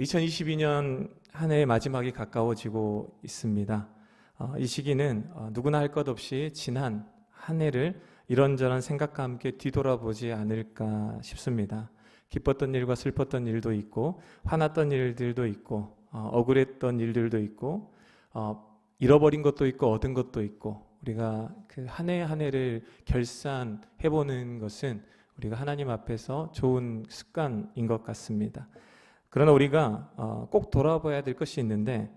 2022년 한 해의 마지막이 가까워지고 있습니다. 이 시기는 누구나 할 것 없이 지난 한 해를 이런저런 생각과 함께 뒤돌아보지 않을까 싶습니다. 기뻤던 일과 슬펐던 일도 있고, 화났던 일들도 있고, 억울했던 일들도 있고, 잃어버린 것도 있고, 얻은 것도 있고, 우리가 그 한 해 한 해를 결산해보는 것은 우리가 하나님 앞에서 좋은 습관인 것 같습니다. 그러나 우리가 꼭 돌아봐야 될 것이 있는데,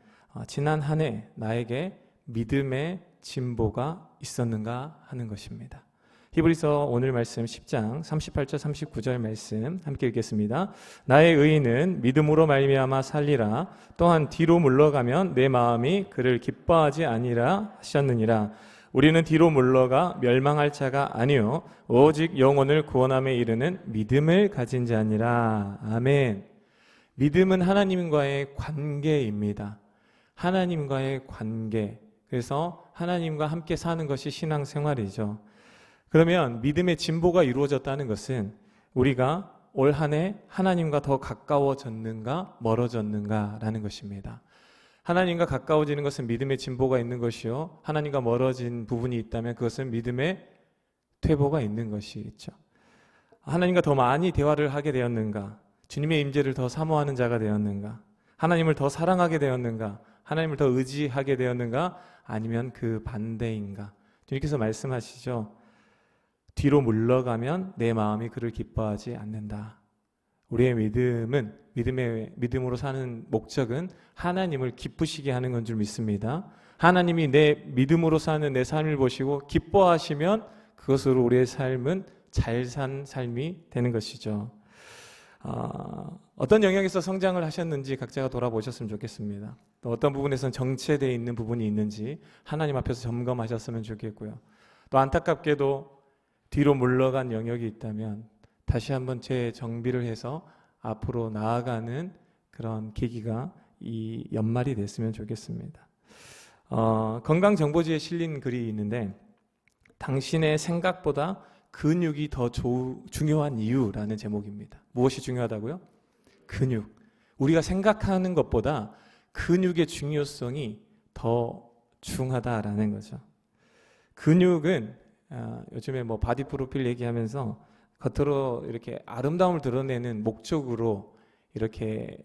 지난 한 해 나에게 믿음의 진보가 있었는가 하는 것입니다. 히브리서 오늘 말씀 10장 38절 39절 말씀 함께 읽겠습니다. 나의 의인은 믿음으로 말미암아 살리라. 또한 뒤로 물러가면 내 마음이 그를 기뻐하지 아니라 하셨느니라. 우리는 뒤로 물러가 멸망할 자가 아니요 오직 영혼을 구원함에 이르는 믿음을 가진 자니라. 아멘. 믿음은 하나님과의 관계입니다. 하나님과의 관계. 그래서 하나님과 함께 사는 것이 신앙생활이죠. 그러면 믿음의 진보가 이루어졌다는 것은 우리가 올 한 해 하나님과 더 가까워졌는가 멀어졌는가라는 것입니다. 하나님과 가까워지는 것은 믿음의 진보가 있는 것이요, 하나님과 멀어진 부분이 있다면 그것은 믿음의 퇴보가 있는 것이겠죠. 하나님과 더 많이 대화를 하게 되었는가, 주님의 임재를 더 사모하는 자가 되었는가, 하나님을 더 사랑하게 되었는가, 하나님을 더 의지하게 되었는가, 아니면 그 반대인가. 주님께서 말씀하시죠. 뒤로 물러가면 내 마음이 그를 기뻐하지 않는다. 우리의 믿음으로 사는 목적은 하나님을 기쁘시게 하는 건 줄 믿습니다. 하나님이 내 믿음으로 사는 내 삶을 보시고 기뻐하시면 그것으로 우리의 삶은 잘 산 삶이 되는 것이죠. 어떤 영역에서 성장을 하셨는지 각자가 돌아보셨으면 좋겠습니다. 또 어떤 부분에서는 정체되어 있는 부분이 있는지 하나님 앞에서 점검하셨으면 좋겠고요. 또 안타깝게도 뒤로 물러간 영역이 있다면 다시 한번 재정비를 해서 앞으로 나아가는 그런 계기가 이 연말이 됐으면 좋겠습니다. 건강정보지에 실린 글이 있는데, 당신의 생각보다 근육이 더 중요한 이유라는 제목입니다. 무엇이 중요하다고요? 근육. 우리가 생각하는 것보다 근육의 중요성이 더 중하다라는 거죠. 근육은 요즘에 바디 프로필 얘기하면서 겉으로 이렇게 아름다움을 드러내는 목적으로 이렇게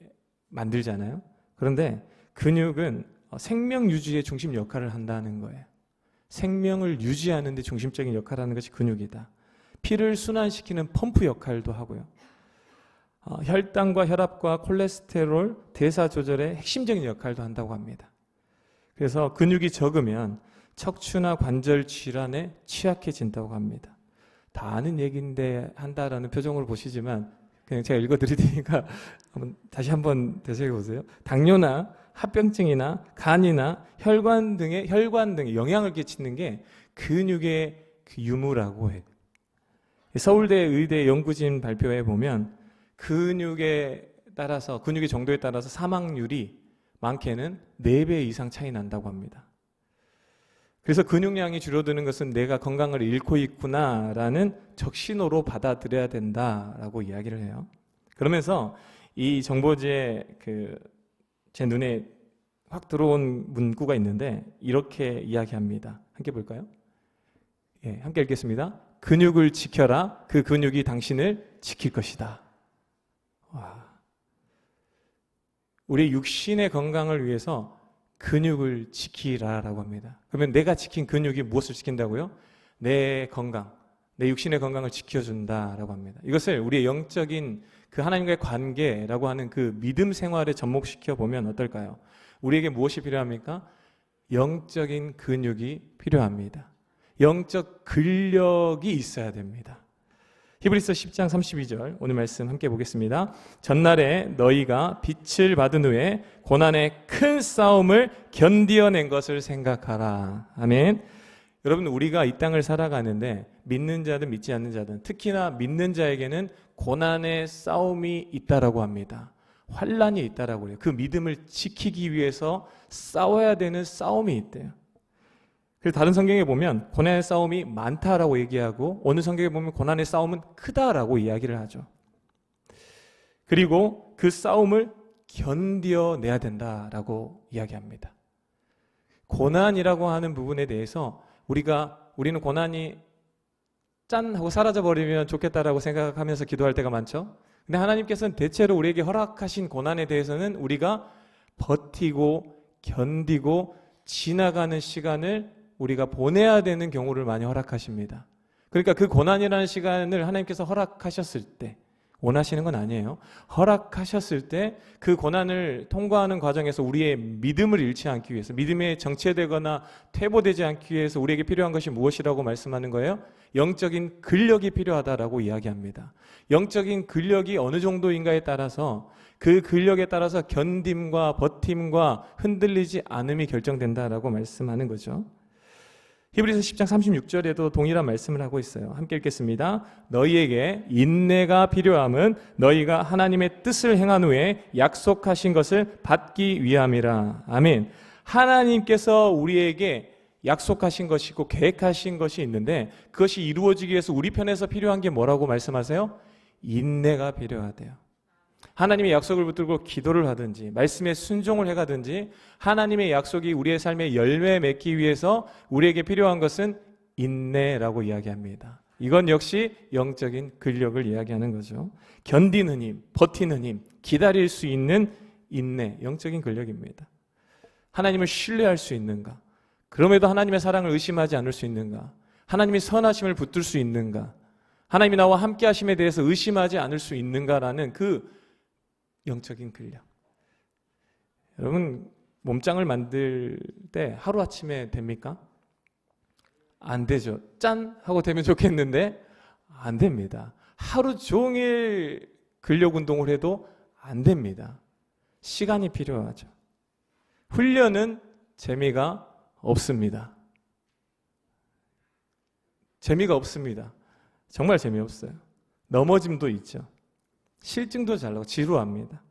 만들잖아요. 그런데 근육은 생명 유지의 중심 역할을 한다는 거예요. 생명을 유지하는 데 중심적인 역할을 하는 것이 근육이다. 피를 순환시키는 펌프 역할도 하고요. 혈당과 혈압과 콜레스테롤, 대사 조절의 핵심적인 역할도 한다고 합니다. 그래서 근육이 적으면 척추나 관절 질환에 취약해진다고 합니다. 다 아는 얘기인데 한다라는 표정으로 보시지만 그냥 제가 읽어드릴 테니까 다시 한번 되새겨 보세요. 당뇨나 합병증이나 간이나 혈관 등에 영향을 끼치는 게 근육의 유무라고 해요. 서울대 의대 연구진 발표에 보면 근육의 정도에 따라서 사망률이 많게는 4배 이상 차이 난다고 합니다. 그래서 근육량이 줄어드는 것은 내가 건강을 잃고 있구나라는 적신호로 받아들여야 된다라고 이야기를 해요. 그러면서 이 정보지에 제 눈에 확 들어온 문구가 있는데 이렇게 이야기합니다. 함께 볼까요? 예, 함께 읽겠습니다. 근육을 지켜라. 그 근육이 당신을 지킬 것이다. 와. 우리 육신의 건강을 위해서 근육을 지키라라고 합니다. 그러면 내가 지킨 근육이 무엇을 지킨다고요? 내 건강, 내 육신의 건강을 지켜준다라고 합니다. 이것을 우리의 영적인 그 하나님과의 관계라고 하는 그 믿음 생활에 접목시켜 보면 어떨까요? 우리에게 무엇이 필요합니까? 영적인 근육이 필요합니다. 영적 근력이 있어야 됩니다. 히브리서 10장 32절 오늘 말씀 함께 보겠습니다. 전날에 너희가 빛을 받은 후에 고난의 큰 싸움을 견디어낸 것을 생각하라. 아멘. 여러분, 우리가 이 땅을 살아가는데 믿는 자든 믿지 않는 자든 특히나 믿는 자에게는 고난의 싸움이 있다라고 합니다. 환난이 있다라고 해요. 그 믿음을 지키기 위해서 싸워야 되는 싸움이 있대요. 그래서 다른 성경에 보면 고난의 싸움이 많다라고 얘기하고 어느 성경에 보면 고난의 싸움은 크다라고 이야기를 하죠. 그리고 그 싸움을 견뎌내야 된다라고 이야기합니다. 고난이라고 하는 부분에 대해서 우리는 고난이 짠 하고 사라져버리면 좋겠다라고 생각하면서 기도할 때가 많죠. 근데 하나님께서는 대체로 우리에게 허락하신 고난에 대해서는 우리가 버티고 견디고 지나가는 시간을 우리가 보내야 되는 경우를 많이 허락하십니다. 그러니까 그 고난이라는 시간을 하나님께서 허락하셨을 때, 원하시는 건 아니에요. 허락하셨을 때 그 고난을 통과하는 과정에서 우리의 믿음을 잃지 않기 위해서, 믿음에 정체되거나 퇴보되지 않기 위해서 우리에게 필요한 것이 무엇이라고 말씀하는 거예요? 영적인 근력이 필요하다라고 이야기합니다. 영적인 근력이 어느 정도인가에 따라서, 그 근력에 따라서 견딤과 버팀과 흔들리지 않음이 결정된다라고 말씀하는 거죠. 히브리서 10장 36절에도 동일한 말씀을 하고 있어요. 함께 읽겠습니다. 너희에게 인내가 필요함은 너희가 하나님의 뜻을 행한 후에 약속하신 것을 받기 위함이라. 아멘. 하나님께서 우리에게 약속하신 것이고 계획하신 것이 있는데, 그것이 이루어지기 위해서 우리 편에서 필요한 게 뭐라고 말씀하세요? 인내가 필요하대요. 하나님의 약속을 붙들고 기도를 하든지 말씀에 순종을 해가든지, 하나님의 약속이 우리의 삶에 열매 맺기 위해서 우리에게 필요한 것은 인내라고 이야기합니다. 이건 역시 영적인 근력을 이야기하는 거죠. 견디는 힘, 버티는 힘, 기다릴 수 있는 인내, 영적인 근력입니다. 하나님을 신뢰할 수 있는가? 그럼에도 하나님의 사랑을 의심하지 않을 수 있는가? 하나님의 선하심을 붙들 수 있는가? 하나님이 나와 함께 하심에 대해서 의심하지 않을 수 있는가라는 그 영적인 근력. 여러분, 몸짱을 만들 때 하루아침에 됩니까? 안 되죠. 짠! 하고 되면 좋겠는데 안 됩니다. 하루 종일 근력 운동을 해도 안 됩니다. 시간이 필요하죠. 훈련은 재미가 없습니다. 재미가 없습니다. 정말 재미없어요. 넘어짐도 있죠. 실증도 잘 나고 지루합니다.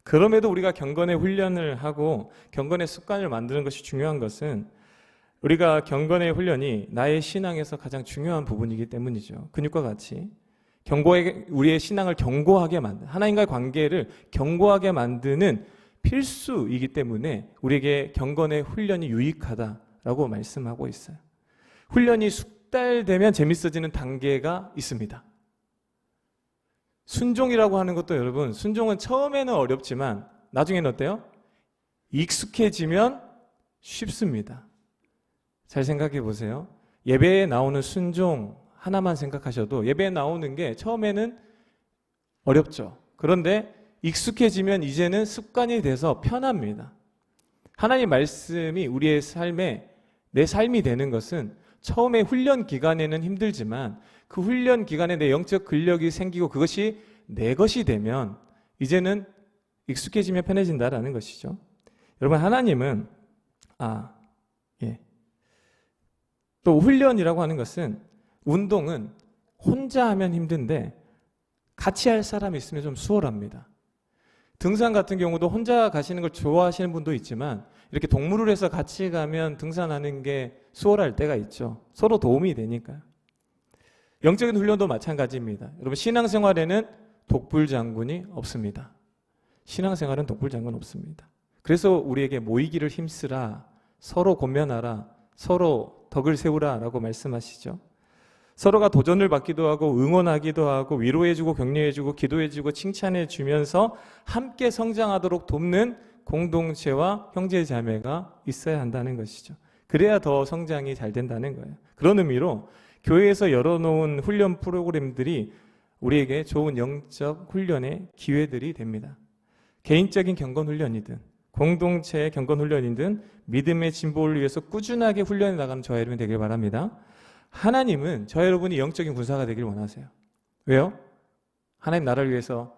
그럼에도 우리가 경건의 훈련을 하고 경건의 습관을 만드는 것이 중요한 것은, 우리가 경건의 훈련이 나의 신앙에서 가장 중요한 부분이기 때문이죠. 근육과 같이 우리의 신앙을 견고하게 만드는, 하나님과의 관계를 견고하게 만드는 필수이기 때문에 우리에게 경건의 훈련이 유익하다라고 말씀하고 있어요. 훈련이 숙달되면 재밌어지는 단계가 있습니다. 순종이라고 하는 것도, 여러분, 순종은 처음에는 어렵지만 나중에는 어때요? 익숙해지면 쉽습니다. 잘 생각해 보세요. 예배에 나오는 순종 하나만 생각하셔도 예배에 나오는 게 처음에는 어렵죠. 그런데 익숙해지면 이제는 습관이 돼서 편합니다. 하나님 말씀이 우리의 삶에 내 삶이 되는 것은 처음에 훈련 기간에는 힘들지만 그 훈련 기간에 내 영적 근력이 생기고 그것이 내 것이 되면 이제는 익숙해지면 편해진다라는 것이죠. 여러분, 하나님은 또 훈련이라고 하는 것은, 운동은 혼자 하면 힘든데 같이 할 사람이 있으면 좀 수월합니다. 등산 같은 경우도 혼자 가시는 걸 좋아하시는 분도 있지만 이렇게 동물을 해서 같이 가면 등산하는 게 수월할 때가 있죠. 서로 도움이 되니까요. 영적인 훈련도 마찬가지입니다. 여러분, 신앙생활에는 독불장군이 없습니다. 신앙생활은 독불장군 없습니다. 그래서 우리에게 모이기를 힘쓰라, 서로 권면하라, 서로 덕을 세우라 라고 말씀하시죠. 서로가 도전을 받기도 하고 응원하기도 하고 위로해주고 격려해주고 기도해주고 칭찬해주면서 함께 성장하도록 돕는 공동체와 형제자매가 있어야 한다는 것이죠. 그래야 더 성장이 잘 된다는 거예요. 그런 의미로 교회에서 열어놓은 훈련 프로그램들이 우리에게 좋은 영적 훈련의 기회들이 됩니다. 개인적인 경건훈련이든 공동체의 경건훈련이든 믿음의 진보를 위해서 꾸준하게 훈련해 나가는 저와 여러분이 되길 바랍니다. 하나님은 저와 여러분이 영적인 군사가 되길 원하세요. 왜요? 하나님 나라를 위해서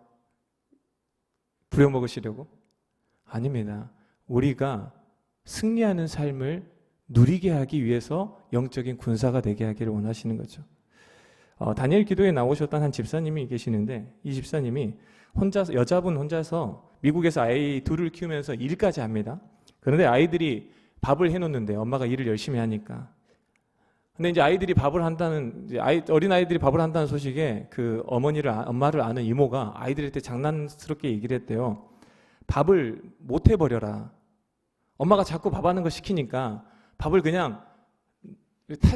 부려먹으시려고? 아닙니다. 우리가 승리하는 삶을 누리게 하기 위해서 영적인 군사가 되게 하기를 원하시는 거죠. 다니엘 기도에 나오셨던 한 집사님이 계시는데, 이 집사님이 여자분 혼자서 미국에서 아이 둘을 키우면서 일까지 합니다. 그런데 아이들이 밥을 해놓는데 엄마가 일을 열심히 하니까. 근데 이제 아이들이 밥을 한다는, 어린 아이들이 밥을 한다는 소식에 그 엄마를 아는 이모가 아이들한테 장난스럽게 얘기를 했대요. 밥을 못 해버려라. 엄마가 자꾸 밥 하는 거 시키니까 밥을 그냥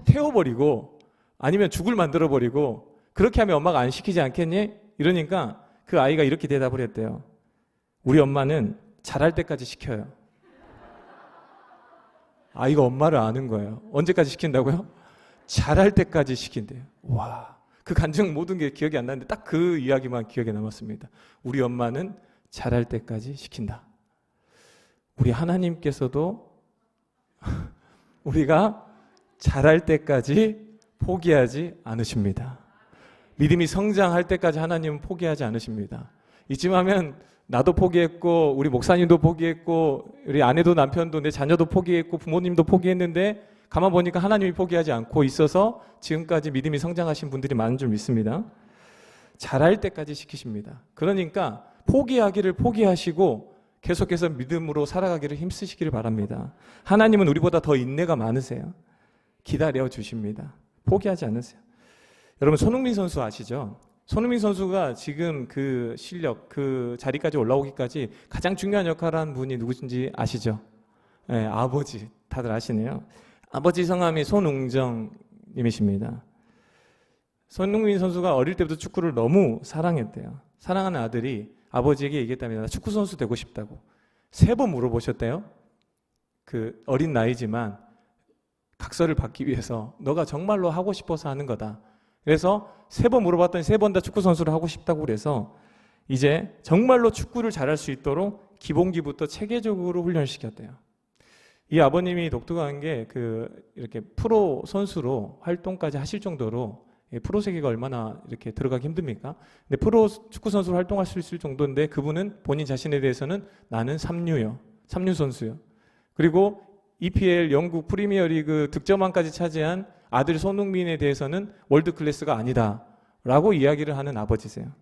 태워버리고 아니면 죽을 만들어버리고 그렇게 하면 엄마가 안 시키지 않겠니? 이러니까 그 아이가 이렇게 대답을 했대요. 우리 엄마는 잘할 때까지 시켜요. 아이가 엄마를 아는 거예요. 언제까지 시킨다고요? 잘할 때까지 시킨대요. 와, 그 간증 모든 게 기억이 안 나는데 딱 그 이야기만 기억에 남았습니다. 우리 엄마는 잘할 때까지 시킨다. 우리 하나님께서도 우리가 잘할 때까지 포기하지 않으십니다. 믿음이 성장할 때까지 하나님은 포기하지 않으십니다. 이쯤 하면 나도 포기했고 우리 목사님도 포기했고 우리 아내도 남편도 내 자녀도 포기했고 부모님도 포기했는데 가만 보니까 하나님이 포기하지 않고 있어서 지금까지 믿음이 성장하신 분들이 많은 줄 믿습니다. 잘할 때까지 시키십니다. 그러니까 포기하기를 포기하시고 계속해서 믿음으로 살아가기를 힘쓰시기를 바랍니다. 하나님은 우리보다 더 인내가 많으세요. 기다려 주십니다. 포기하지 않으세요. 여러분 손흥민 선수 아시죠? 손흥민 선수가 지금 그 실력, 그 자리까지 올라오기까지 가장 중요한 역할을 한 분이 누구신지 아시죠? 네, 아버지. 다들 아시네요. 아버지 성함이 손웅정님이십니다. 손흥민 선수가 어릴 때부터 축구를 너무 사랑했대요. 사랑하는 아들이 아버지에게 얘기했답니다. 나 축구 선수 되고 싶다고. 3번 물어보셨대요. 그 어린 나이지만 각서를 받기 위해서 너가 정말로 하고 싶어서 하는 거다. 그래서 3번 물어봤더니 3번 다 축구 선수를 하고 싶다고 그래서 이제 정말로 축구를 잘할 수 있도록 기본기부터 체계적으로 훈련시켰대요. 이 아버님이 독특한 게 이렇게 프로 선수로 활동까지 하실 정도로 프로 세계가 얼마나 이렇게 들어가기 힘듭니까? 근데 프로 축구 선수로 활동할 수 있을 정도인데 그분은 본인 자신에 대해서는 나는 3류요. 3류 선수요. 그리고 EPL 영국 프리미어리그 득점왕까지 차지한 아들 손흥민에 대해서는 월드 클래스가 아니다라고 이야기를 하는 아버지세요.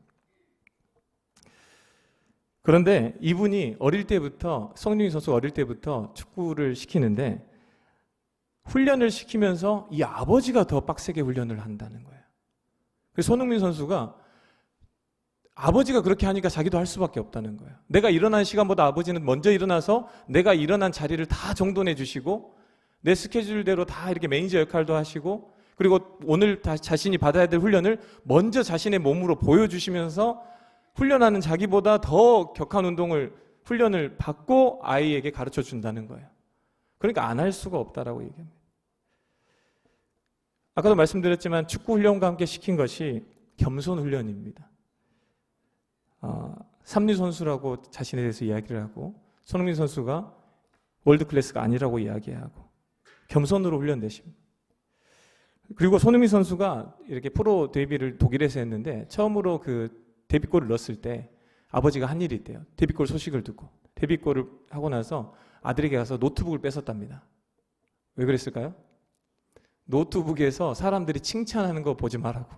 그런데 이분이 어릴 때부터 손흥민 선수 어릴 때부터 축구를 시키는데 훈련을 시키면서 이 아버지가 더 빡세게 훈련을 한다는 거예요. 그래서 손흥민 선수가 아버지가 그렇게 하니까 자기도 할 수밖에 없다는 거예요. 내가 일어난 시간보다 아버지는 먼저 일어나서 내가 일어난 자리를 다 정돈해 주시고 내 스케줄대로 다 이렇게 매니저 역할도 하시고 그리고 오늘 자신이 받아야 될 훈련을 먼저 자신의 몸으로 보여주시면서 훈련하는 자기보다 더 격한 훈련을 받고 아이에게 가르쳐 준다는 거예요. 그러니까 안 할 수가 없다라고 얘기합니다. 아까도 말씀드렸지만 축구 훈련과 함께 시킨 것이 겸손 훈련입니다. 3류 선수라고 자신에 대해서 이야기를 하고 손흥민 선수가 월드 클래스가 아니라고 이야기하고 겸손으로 훈련되십니다. 그리고 손흥민 선수가 이렇게 프로 데뷔를 독일에서 했는데 처음으로 그 데뷔골을 넣었을 때 아버지가 한 일이 있대요. 데뷔골 소식을 듣고 데뷔골을 하고 나서 아들에게 가서 노트북을 뺏었답니다. 왜 그랬을까요? 노트북에서 사람들이 칭찬하는 거 보지 말라고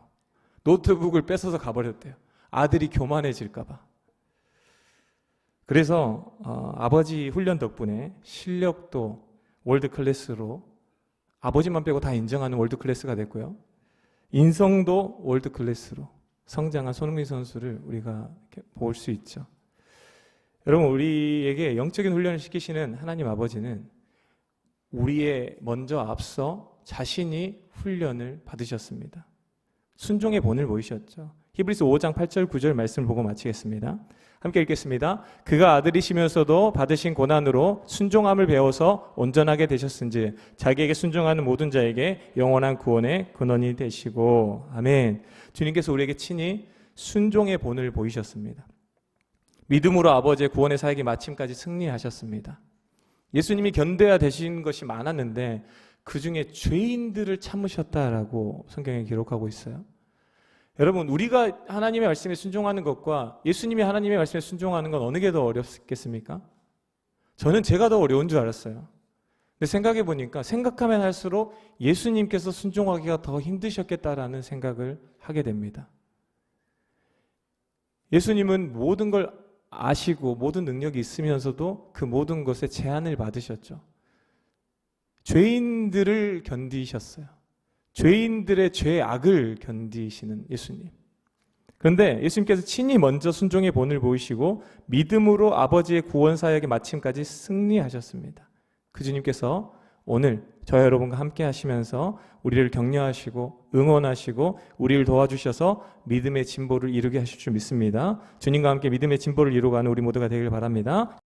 노트북을 뺏어서 가버렸대요. 아들이 교만해질까 봐. 그래서 아버지 훈련 덕분에 실력도 월드 클래스로 아버지만 빼고 다 인정하는 월드 클래스가 됐고요. 인성도 월드 클래스로 성장한 손흥민 선수를 우리가 볼 수 있죠. 여러분 우리에게 영적인 훈련을 시키시는 하나님 아버지는 우리의 먼저 앞서 자신이 훈련을 받으셨습니다. 순종의 본을 보이셨죠. 히브리서 5장 8절 9절 말씀을 보고 마치겠습니다. 함께 읽겠습니다. 그가 아들이시면서도 받으신 고난으로 순종함을 배워서 온전하게 되셨은지 자기에게 순종하는 모든 자에게 영원한 구원의 근원이 되시고 아멘. 주님께서 우리에게 친히 순종의 본을 보이셨습니다. 믿음으로 아버지의 구원의 사역이 마침까지 승리하셨습니다. 예수님이 견뎌야 되신 것이 많았는데 그 중에 죄인들을 참으셨다라고 성경에 기록하고 있어요. 여러분 우리가 하나님의 말씀에 순종하는 것과 예수님이 하나님의 말씀에 순종하는 건 어느 게 더 어렵겠습니까? 저는 제가 더 어려운 줄 알았어요. 근데 생각해 보니까 생각하면 할수록 예수님께서 순종하기가 더 힘드셨겠다라는 생각을 하게 됩니다. 예수님은 모든 걸 아시고 모든 능력이 있으면서도 그 모든 것에 제한을 받으셨죠. 죄인들을 견디셨어요. 죄인들의 죄악을 견디시는 예수님. 그런데 예수님께서 친히 먼저 순종의 본을 보이시고 믿음으로 아버지의 구원 사역의 마침까지 승리하셨습니다. 그 주님께서 오늘 저와 여러분과 함께 하시면서 우리를 격려하시고 응원하시고 우리를 도와주셔서 믿음의 진보를 이루게 하실 줄 믿습니다. 주님과 함께 믿음의 진보를 이루어가는 우리 모두가 되길 바랍니다.